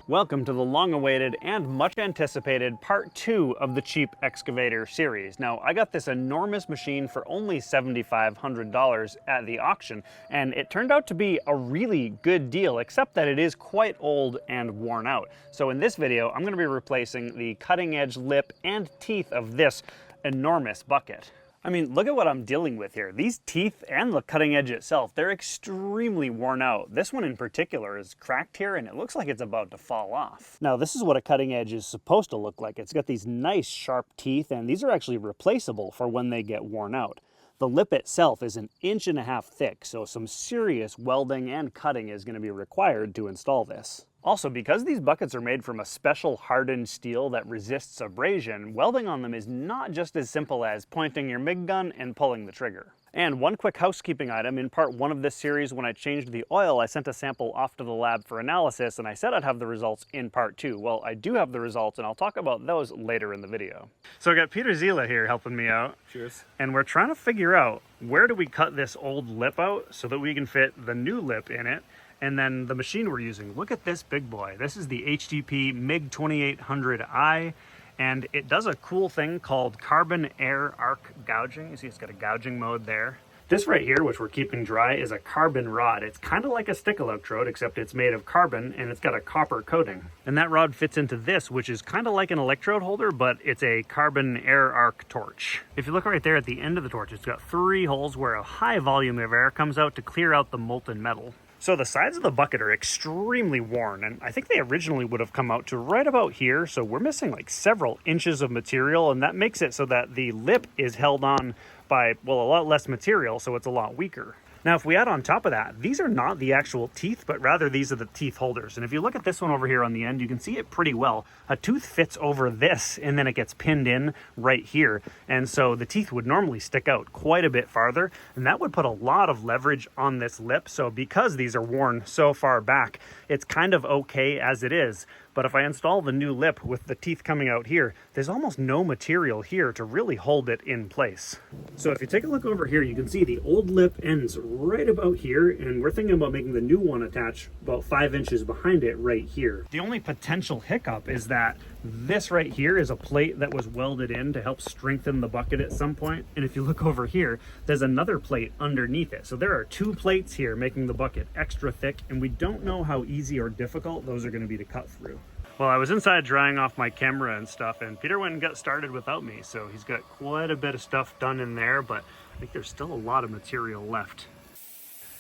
Welcome to the long-awaited and much-anticipated part 2 of the cheap excavator series. Now, I got this enormous machine for only $7,500 at the auction, and it turned out to be a really good deal, except that it is quite old and worn out. So in this video, I'm going to be replacing the cutting-edge lip and teeth of this enormous bucket. I mean, look at what I'm dealing with here. These teeth and the cutting edge itself, they're extremely worn out. This one in particular is cracked here and it looks like it's about to fall off. Now, this is what a cutting edge is supposed to look like. It's got these nice sharp teeth and these are actually replaceable for when they get worn out. The lip itself is 1.5 inches thick, so some serious welding and cutting is going to be required to install this. Also, because these buckets are made from a special hardened steel that resists abrasion, welding on them is not just as simple as pointing your MIG gun and pulling the trigger. And one quick housekeeping item, in part 1 of this series when I changed the oil, I sent a sample off to the lab for analysis and I said I'd have the results in part 2. Well, I do have the results and I'll talk about those later in the video. So I got Peter Zila here helping me out. Cheers. And we're trying to figure out where do we cut this old lip out so that we can fit the new lip in it. And then the machine we're using, look at this big boy. This is the HDP MIG 2800i, and it does a cool thing called carbon air arc gouging. You see it's got a gouging mode there. This right here, which we're keeping dry, is a carbon rod. It's kind of like a stick electrode, except it's made of carbon and it's got a copper coating. And that rod fits into this, which is kind of like an electrode holder, but it's a carbon air arc torch. If you look right there at the end of the torch, it's got 3 holes where a high volume of air comes out to clear out the molten metal. So the sides of the bucket are extremely worn, and I think they originally would have come out to right about here, so we're missing like several inches of material, and that makes it so that the lip is held on by, well, a lot less material, so it's a lot weaker. Now, if we add on top of that, these are not the actual teeth, but rather these are the teeth holders. And if you look at this one over here on the end, you can see it pretty well. A tooth fits over this, and then it gets pinned in right here. And so the teeth would normally stick out quite a bit farther, and that would put a lot of leverage on this lip. So because these are worn so far back, it's kind of okay as it is. But if I install the new lip with the teeth coming out here, there's almost no material here to really hold it in place. So if you take a look over here, you can see the old lip ends right about here, and we're thinking about making the new one attach about 5 inches behind it right here. The only potential hiccup is that this right here is a plate that was welded in to help strengthen the bucket at some point. And if you look over here, there's another plate underneath it. So there are 2 plates here making the bucket extra thick, and we don't know how easy or difficult those are going to be to cut through. Well, I was inside drying off my camera and stuff, and Peter went and got started without me, so he's got quite a bit of stuff done in there, but I think there's still a lot of material left.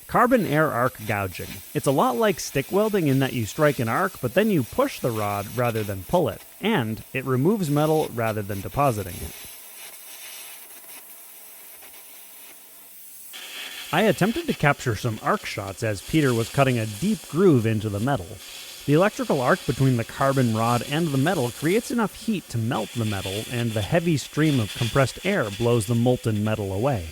Carbon air arc gouging. It's a lot like stick welding in that you strike an arc, but then you push the rod rather than pull it, and it removes metal rather than depositing it. I attempted to capture some arc shots as Peter was cutting a deep groove into the metal. The electrical arc between the carbon rod and the metal creates enough heat to melt the metal, and the heavy stream of compressed air blows the molten metal away.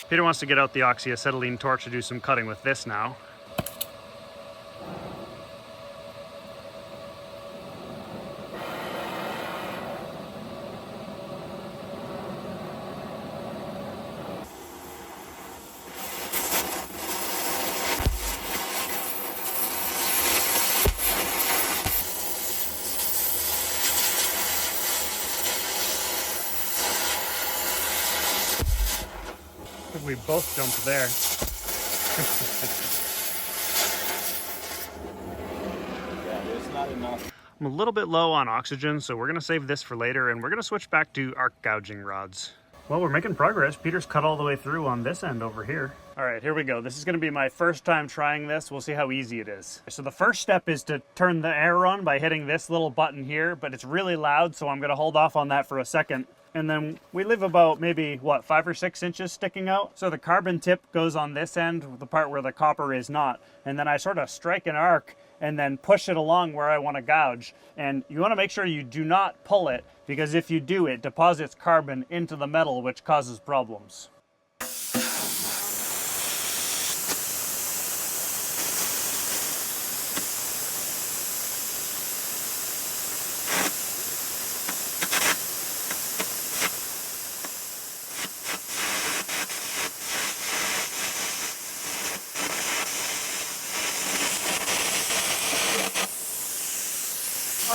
Peter wants to get out the oxyacetylene torch to do some cutting with this now. We both jumped there. Yeah, there's not enough. I'm a little bit low on oxygen, so we're going to save this for later, and we're going to switch back to arc gouging rods. Well, we're making progress. Peter's cut all the way through on this end over here. All right, here we go. This is going to be my first time trying this. We'll see how easy it is. So the first step is to turn the air on by hitting this little button here, but it's really loud, so I'm going to hold off on that for a second. And then we leave about maybe, what, 5 or 6 inches sticking out? So the carbon tip goes on this end, the part where the copper is not. And then I sort of strike an arc and then push it along where I want to gouge. And you want to make sure you do not pull it, because if you do, it deposits carbon into the metal, which causes problems.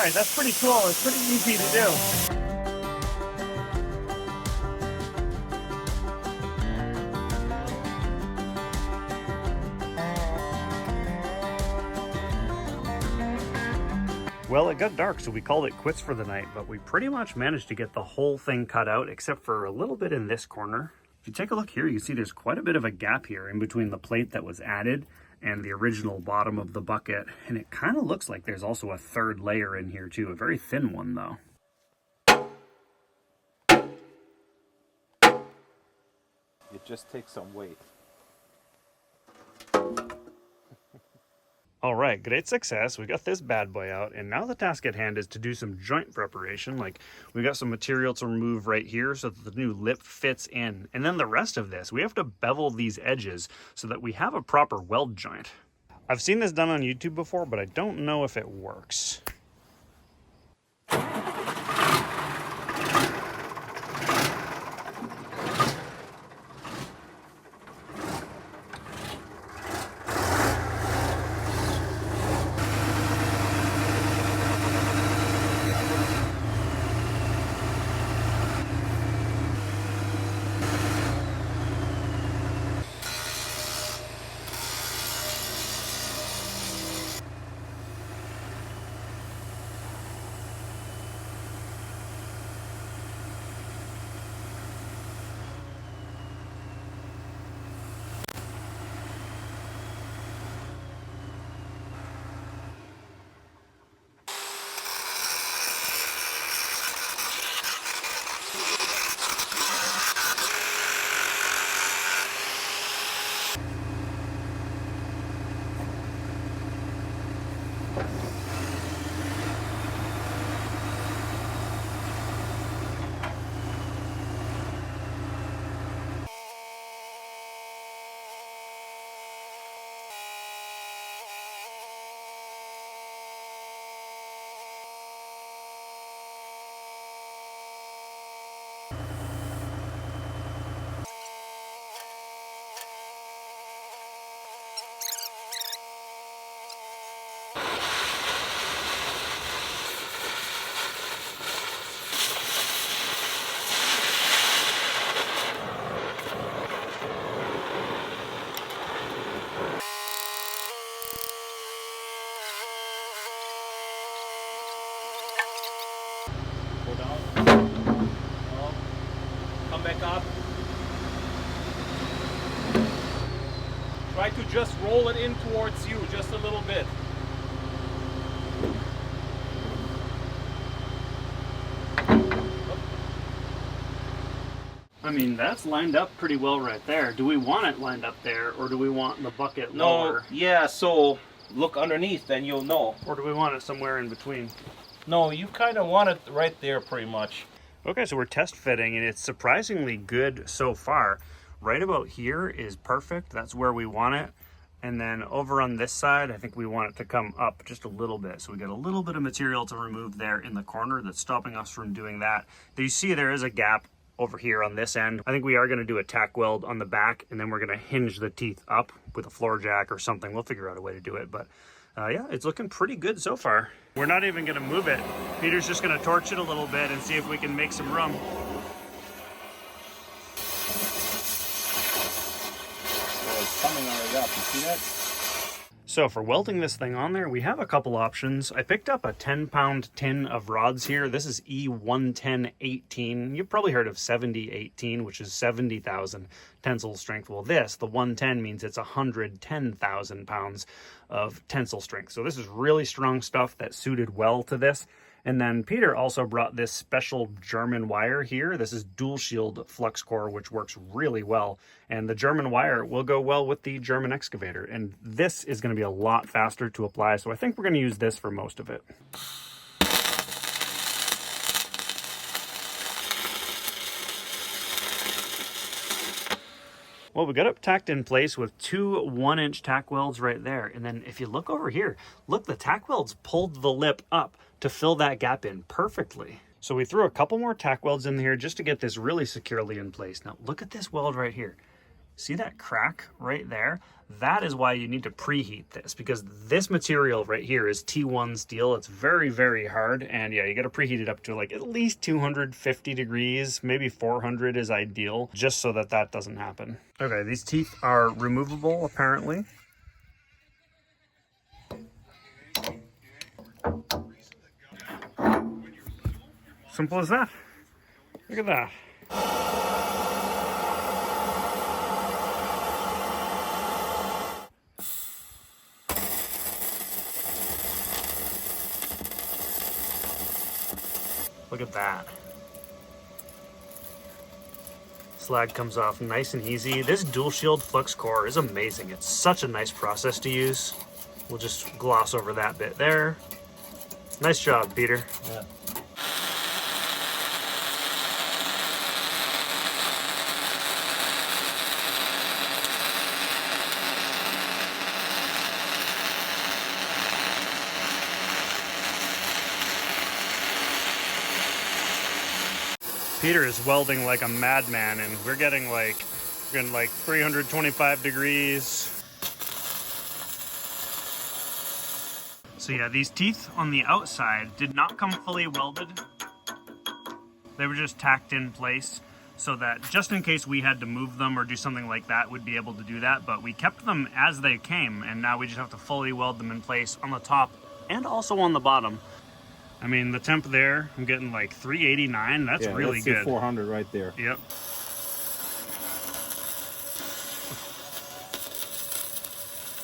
right, that's pretty cool. It's pretty easy to do. Well, it got dark, so we called it quits for the night, but we pretty much managed to get the whole thing cut out, except for a little bit in this corner. If you take a look here, you see there's quite a bit of a gap here in between the plate that was added and the original bottom of the bucket, and it kind of looks like there's also a third layer in here too, a very thin one though. It just takes some weight. All right, great success. We got this bad boy out, and now the task at hand is to do some joint preparation. Like, we got some material to remove right here so that the new lip fits in. And then the rest of this, we have to bevel these edges so that we have a proper weld joint. I've seen this done on YouTube before, but I don't know if it works. Go down. Oh. Come back up. Try to just roll it in towards you just a little bit. I mean, that's lined up pretty well right there. Do we want it lined up there, or do we want the bucket lower? No, yeah, so look underneath, then you'll know. Or do we want it somewhere in between? No, you kind of want it right there pretty much. Okay, so we're test fitting, and it's surprisingly good so far. Right about here is perfect. That's where we want it. And then over on this side, I think we want it to come up just a little bit. So we got a little bit of material to remove there in the corner that's stopping us from doing that. You see there is a gap over here on this end. I think we are going to do a tack weld on the back, and then we're going to hinge the teeth up with a floor jack or something. We'll figure out a way to do it, but yeah, it's looking pretty good so far. We're not even going to move it. Peter's just going to torch it a little bit and see if we can make some room. Oh, it's coming already up. You see that? So for welding this thing on there, we have a couple options. I picked up a 10-pound tin of rods here. This is E110-18. You've probably heard of 70-18, which is 70,000 tensile strength. Well, this, the 110, means it's 110,000 pounds of tensile strength. So this is really strong stuff that suited well to this. And then Peter also brought this special German wire here. This is dual shield flux core, which works really well. And the German wire will go well with the German excavator. And this is going to be a lot faster to apply. So I think we're going to use this for most of it. Well, we got it tacked in place with two 1-inch tack welds right there. And then if you look over here, look, the tack welds pulled the lip up to fill that gap in perfectly. So we threw a couple more tack welds in here just to get this really securely in place. Now look at this weld right here. See that crack right there? That is why you need to preheat this, because this material right here is T1 steel. It's very, very hard, and yeah, you got to preheat it up to like at least 250 degrees, maybe 400 is ideal, just so that that doesn't happen. Okay, these teeth are removable apparently. Simple as that. Look at that. Look at that. Slag comes off nice and easy. This dual shield flux core is amazing. It's such a nice process to use. We'll just gloss over that bit there. Nice job, Peter. Yeah. Peter is welding like a madman, and we're getting like 325 degrees. So yeah, these teeth on the outside did not come fully welded. They were just tacked in place so that just in case we had to move them or do something like that, we'd be able to do that. But we kept them as they came, and now we just have to fully weld them in place on the top and also on the bottom. I mean, the temp there, I'm getting like 389. That's really that's good. 400 right there. Yep.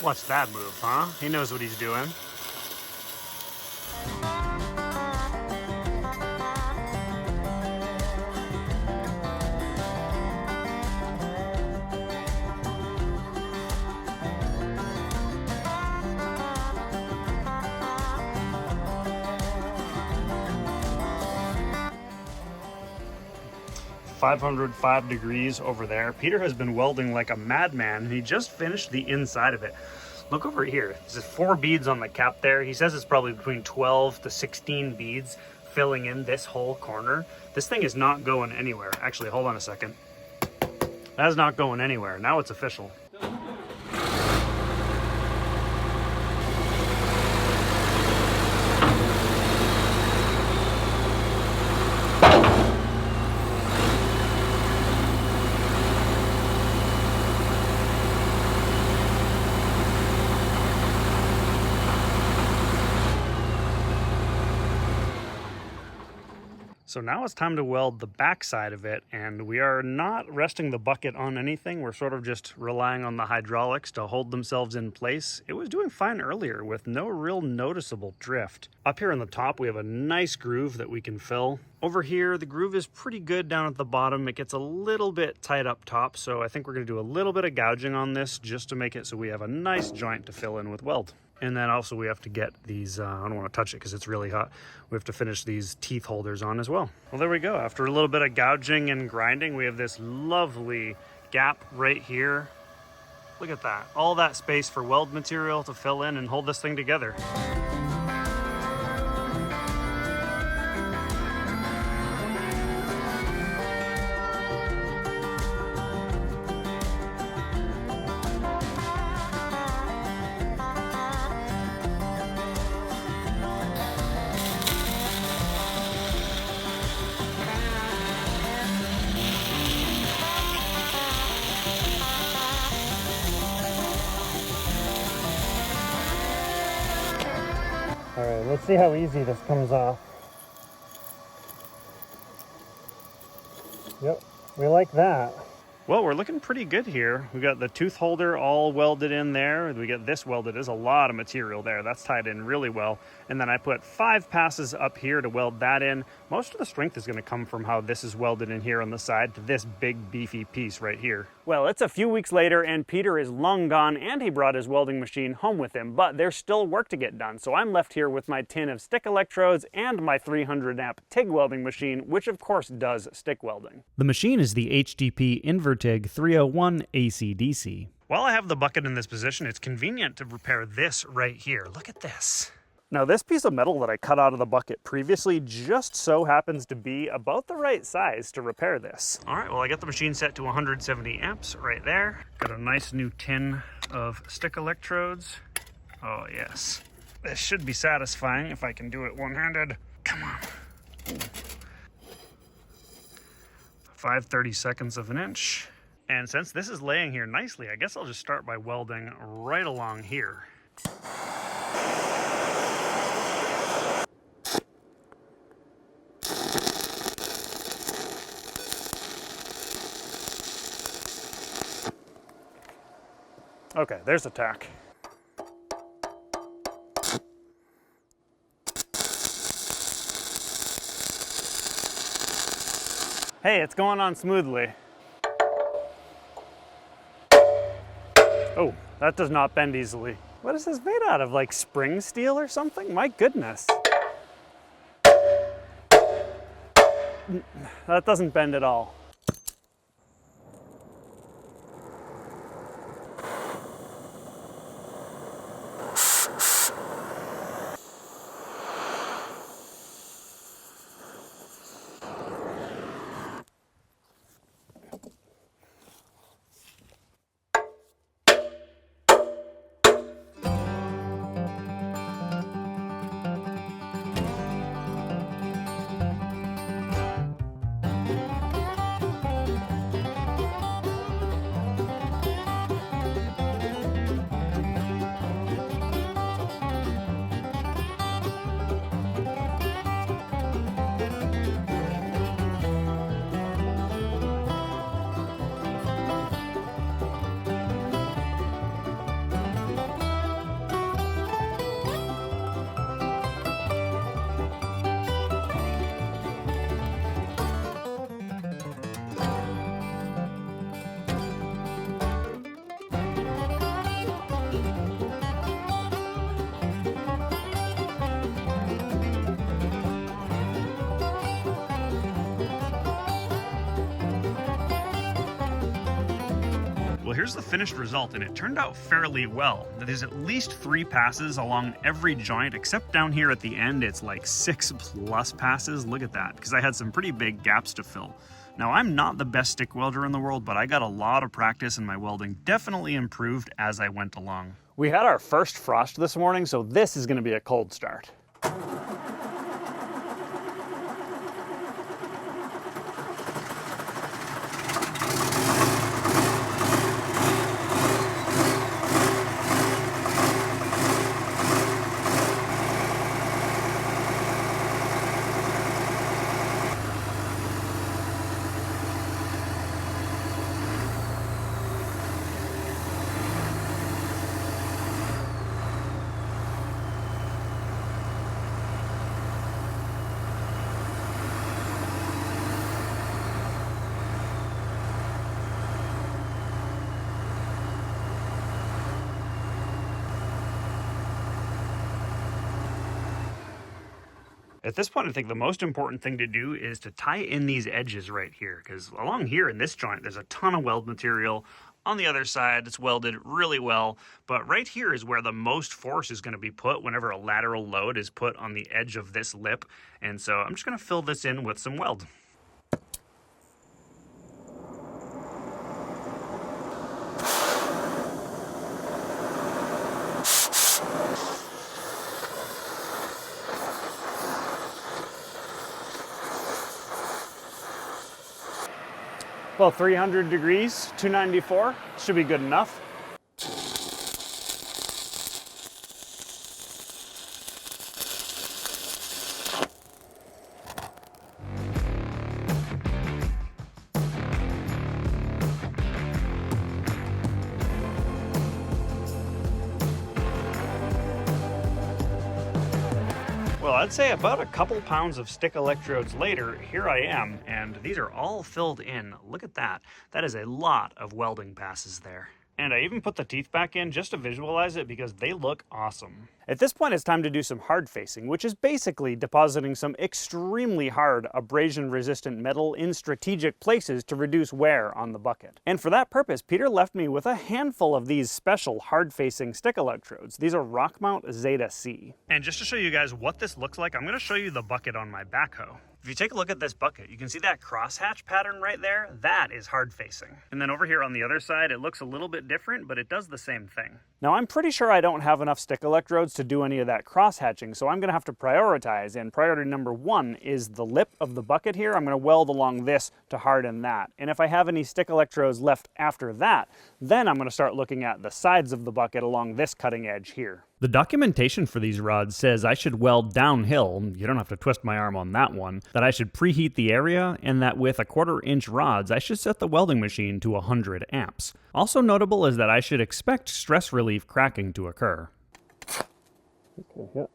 Watch that move, huh? He knows what he's doing. .505 degrees over there. Peter has been welding like a madman, and he just finished the inside of it. Look over here. There's 4 beads on the cap there. He says it's probably between 12 to 16 beads filling in this whole corner. This thing is not going anywhere. Actually, hold on a second. That is not going anywhere. Now it's official. So now it's time to weld the back side of it, and we are not resting the bucket on anything. We're sort of just relying on the hydraulics to hold themselves in place. It was doing fine earlier with no real noticeable drift. Up here on the top, we have a nice groove that we can fill. Over here, the groove is pretty good down at the bottom. It gets a little bit tight up top, so I think we're gonna do a little bit of gouging on this just to make it so we have a nice joint to fill in with weld. And then also we have to get these, I don't want to touch it because it's really hot. We have to finish these teeth holders on as well. Well, there we go. After a little bit of gouging and grinding, we have this lovely gap right here. Look at that. All that space for weld material to fill in and hold this thing together. All right, let's see how easy this comes off. Yep, we like that. Well, we're looking pretty good here. We got the tooth holder all welded in there. We get this welded. There's a lot of material there. That's tied in really well. And then I put 5 passes up here to weld that in. Most of the strength is going to come from how this is welded in here on the side to this big beefy piece right here. Well, it's a few weeks later and Peter is long gone, and he brought his welding machine home with him, but there's still work to get done. So I'm left here with my tin of stick electrodes and my 300 amp TIG welding machine, which of course does stick welding. The machine is the HDP Invertig 301 AC/DC. While I have the bucket in this position, it's convenient to repair this right here. Look at this. Now this piece of metal that I cut out of the bucket previously just so happens to be about the right size to repair this. All right, well I got the machine set to 170 amps right there. Got a nice new tin of stick electrodes. Oh yes. This should be satisfying if I can do it one-handed. Come on. Ooh. 5/32 of an inch. And since this is laying here nicely, I guess I'll just start by welding right along here. Okay, there's a tack. Hey, it's going on smoothly. Oh, that does not bend easily. What is this made out of, like spring steel or something? My goodness. That doesn't bend at all. Well, here's the finished result, and it turned out fairly well. There's at least 3 passes along every joint, except down here at the end, it's like 6+ passes. Look at that, because I had some pretty big gaps to fill. Now, I'm not the best stick welder in the world, but I got a lot of practice, and my welding definitely improved as I went along. We had our first frost this morning, so this is gonna be a cold start. At this point, I think the most important thing to do is to tie in these edges right here, because along here in this joint, there's a ton of weld material. On the other side, it's welded really well, but right here is where the most force is going to be put whenever a lateral load is put on the edge of this lip. And so I'm just going to fill this in with some weld. Well, 300 degrees, 294, should be good enough. Well, I'd say about a couple pounds of stick electrodes later, here I am, and these are all filled in. Look at that. That is a lot of welding passes there. And I even put the teeth back in just to visualize it because they look awesome. At this point, it's time to do some hard facing, which is basically depositing some extremely hard abrasion-resistant metal in strategic places to reduce wear on the bucket. And for that purpose, Peter left me with a handful of these special hard-facing stick electrodes. These are Rockmount Zeta C. And just to show you guys what this looks like, I'm going to show you the bucket on my backhoe. If you take a look at this bucket, you can see that crosshatch pattern right there. That is hard facing. And then over here on the other side, it looks a little bit different, but it does the same thing. Now I'm pretty sure I don't have enough stick electrodes to do any of that crosshatching, so I'm gonna have to prioritize, and priority number 1 is the lip of the bucket here. I'm gonna weld along this to harden that. And if I have any stick electrodes left after that, then I'm gonna start looking at the sides of the bucket along this cutting edge here. The documentation for these rods says I should weld downhill, you don't have to twist my arm on that one, that I should preheat the area, and that with 1/4 inch rods I should set the welding machine to 100 amps. Also notable is that I should expect stress relief cracking to occur. Okay, yeah.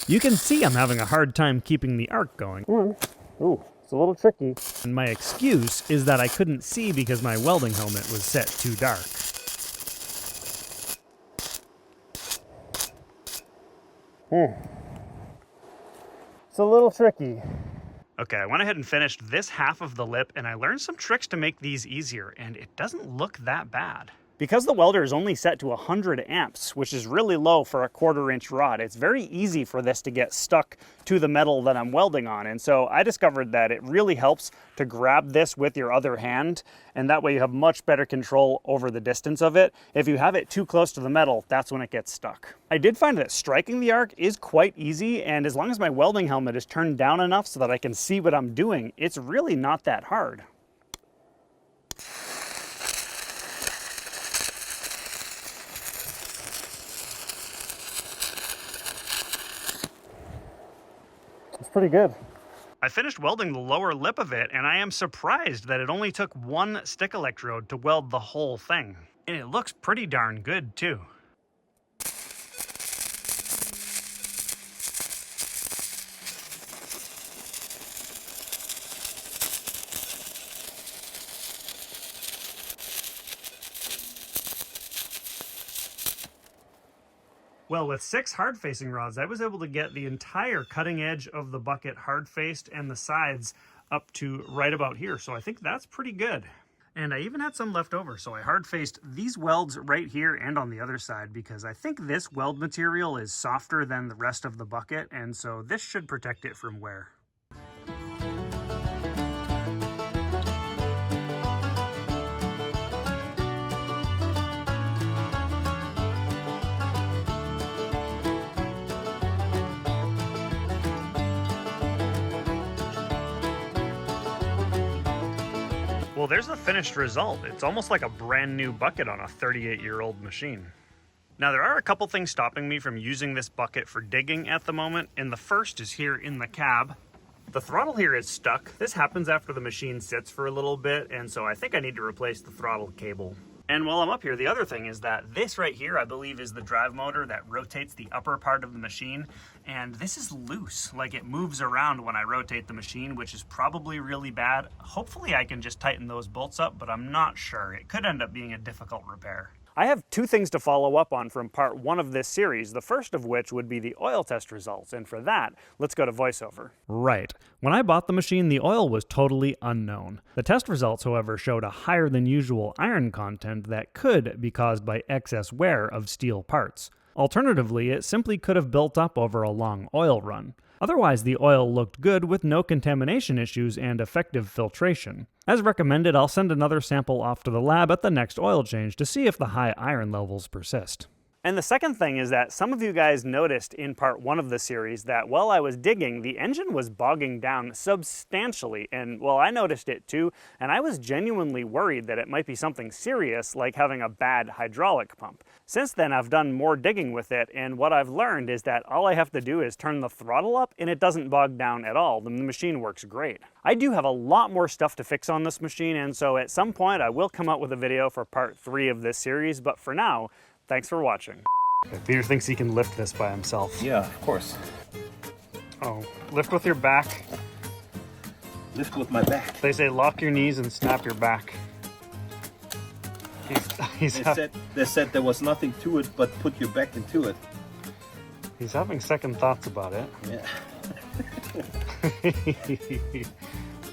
You can see I'm having a hard time keeping the arc going. Ooh. It's a little tricky. And my excuse is that I couldn't see because my welding helmet was set too dark. It's a little tricky. Okay, I went ahead and finished this half of the lip, and I learned some tricks to make these easier, and it doesn't look that bad. Because the welder is only set to 100 amps, which is really low for a 1/4 inch rod, it's very easy for this to get stuck to the metal that I'm welding on. And so I discovered that it really helps to grab this with your other hand, and that way you have much better control over the distance of it. If you have it too close to the metal, that's when it gets stuck. I did find that striking the arc is quite easy, and as long as my welding helmet is turned down enough so that I can see what I'm doing, it's really not that hard. Pretty good. I finished welding the lower lip of it, and I am surprised that it only took 1 stick electrode to weld the whole thing. And it looks pretty darn good too. Well, with 6 hard-facing rods, I was able to get the entire cutting edge of the bucket hard-faced and the sides up to right about here, so I think that's pretty good. And I even had some left over, so I hard-faced these welds right here and on the other side because I think this weld material is softer than the rest of the bucket, and so this should protect it from wear. Well, there's the finished result. It's almost like a brand new bucket on a 38-year-old machine. Now, there are a couple things stopping me from using this bucket for digging at the moment, and the first is here in the cab. The throttle here is stuck. This happens after the machine sits for a little bit, and so I think I need to replace the throttle cable. And while I'm up here, the other thing is that this right here, I believe, is the drive motor that rotates the upper part of the machine. And this is loose, like it moves around when I rotate the machine, which is probably really bad. Hopefully I can just tighten those bolts up, but I'm not sure. It could end up being a difficult repair. I have 2 things to follow up on from part 1 of this series, the first of which would be the oil test results, and for that, let's go to voiceover. Right. When I bought the machine, the oil was totally unknown. The test results, however, showed a higher than usual iron content that could be caused by excess wear of steel parts. Alternatively, it simply could have built up over a long oil run. Otherwise, the oil looked good with no contamination issues and effective filtration. As recommended, I'll send another sample off to the lab at the next oil change to see if the high iron levels persist. And the second thing is that some of you guys noticed in part 1 of the series that while I was digging, the engine was bogging down substantially. And well, I noticed it too, and I was genuinely worried that it might be something serious like having a bad hydraulic pump. Since then, I've done more digging with it, and what I've learned is that all I have to do is turn the throttle up and it doesn't bog down at all. The machine works great. I do have a lot more stuff to fix on this machine, and so at some point I will come out with a video for part 3 of this series, but for now, thanks for watching. Okay, Peter thinks he can lift this by himself. Yeah, of course. Oh, lift with your back. lift with my back. They say lock your knees and snap your back. They said there was nothing to it but put your back into it. He's having second thoughts about it. Yeah.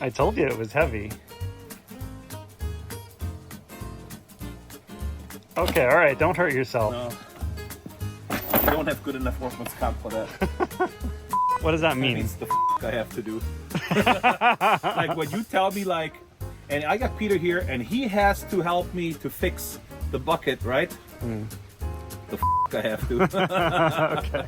I told you it was heavy. Okay, all right, don't hurt yourself. No. I don't have good enough workman's comp for that. What does that That mean? means the I have to do. Like when you tell me like, and I got Peter here and he has to help me to fix the bucket, right? The I have to. Okay.